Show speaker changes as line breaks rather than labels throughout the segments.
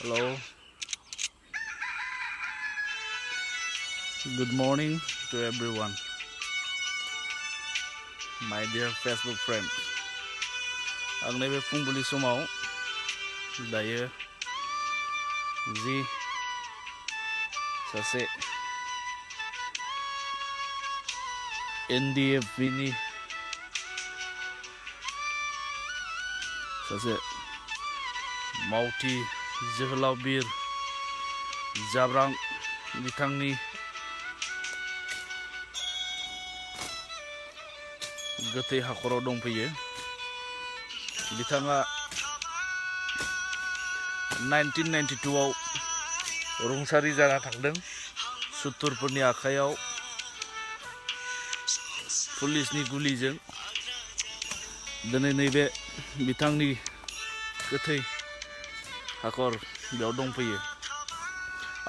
Hello. Good morning to everyone. My dear Facebook friends. आं नैबे फुंबिलि समाव दायो जि सासे NDFB नि सासे मावथि जोहोलाव बिर जाब्रां बिथांनि गोथै हाखराव दंफैयो। बिथाङा 1992 आव रुंसारि जाना थांदों। सुथुरफोरनि आखायाव पुलिसनि गुलिजों। दिनै नैबे बिथांनि गोथै हाखर बेयाव दंफैयो।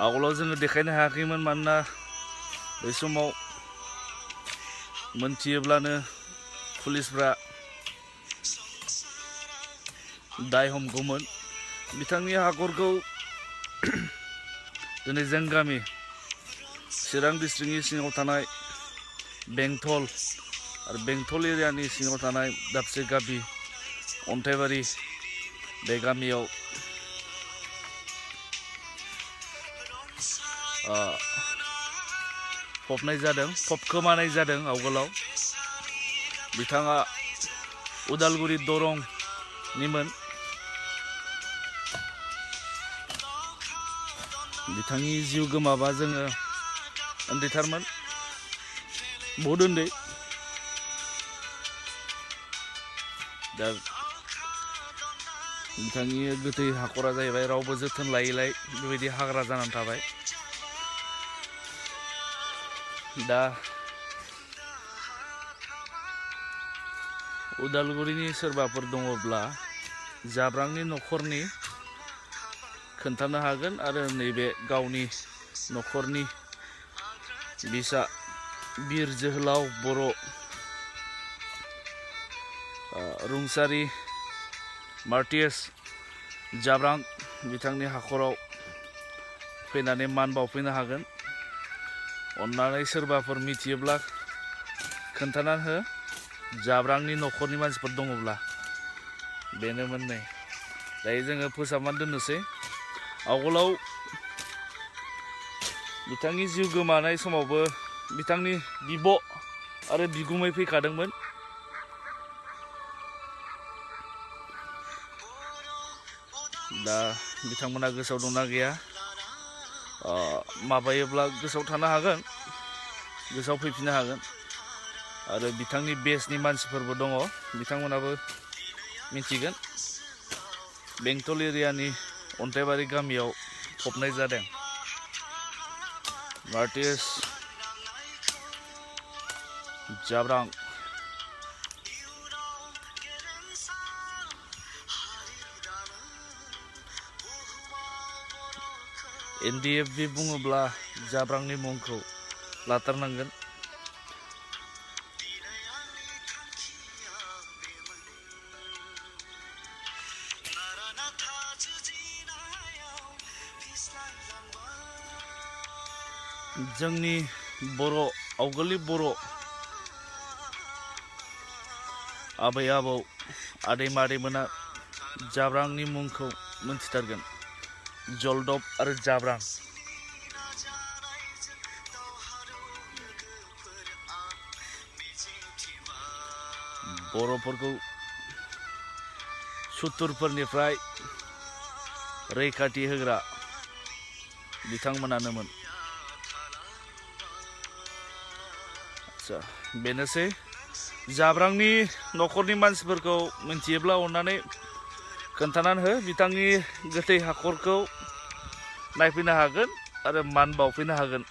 आगोलाव जोङो देखायनो हायाखैमोन मानोना बै समाव मोनथियोब्लानो पुलिसफ्रा दाय हमगौमोन। बिथांनि हाखरखौ दिनै जों गामि चिरां डिस्ट्रिक्टनि सिङाव थानाय बेंटल आरो बेंटल एरियानि सिङाव थानाय दाबसे गामि अन्थाइबारि बे गामियाव फबखोमानाय जादों। आवगोलाव बिथाङा उदालगुरि दरंनिमोन। बिथांनि जिउ गोमाबा जोङो उन्दैथारमोन, बहुद उन्दै। दा बिथांनि गोथै हाखरा जाहैबाय रावबो जोथोन लायैलाय बेबायदि हाग्रा जानानै थाबाय। दा उदालगुरिनि सोरबाफोर दङब्ला जाब्रांनि न'खरनि खोन्थानो हागोन आरो नैबे गावनि न'खरनि बिसा बिर जोहोलाव बर' रुंसारि मार्टियास जाब्रां बिथांनि हाखराव फैनानै मान बावफैनो हागोन। अन्नानै सोरबाफोर मिथियोब्ला खोन्थानानै हो। जाब्रांनि न'खरनि मानसिफोर दङब्ला बेनोमोन नै। दायो जोङो फोसाबनानै दोननोसै। आवगोलाव बिथांनि जिउ गोमानाय समावबो बिथांनि बिब' आरो बिगुमै फैखादोंमोन। दा बिथांमोना गोसोआव दंना गैया माबायोब्ला गोसोआव थानो हागोन, गोसोआव फैफिननो हागोन। आरो बिथांनि बेसनि मानसिफोरबो दङ, बिथांमोनाबो मिथिगोन। बेंटल एरियानि अन्थाइबारि गामियाव फबनाय जादों। मार्टियास जाब्रां NDFB बुङोब्ला जाब्रांनि मुंखौ लाथारनांगोन। जोंनि बर' आवगोलनि बर' आबै आबौ आदै मादैमोना जाब्रांनि मुंखौ मोनथिथारगोन। जलदब आरो जाब्रां। बर'फोरखौ सुथुरफोरनिफ्राय रैखाथि होग्रा बिथांमोनानोमोन। आच्छा, बेनोसै। जाब्रांनि न'खरनि मानसिफोरखौ मिथियोब्ला अन्नानै खोन्थानानै हो। बिथांनि गोथै हाखरखौ नायफैनो हागोन आरो मान बावफैनो हागोन।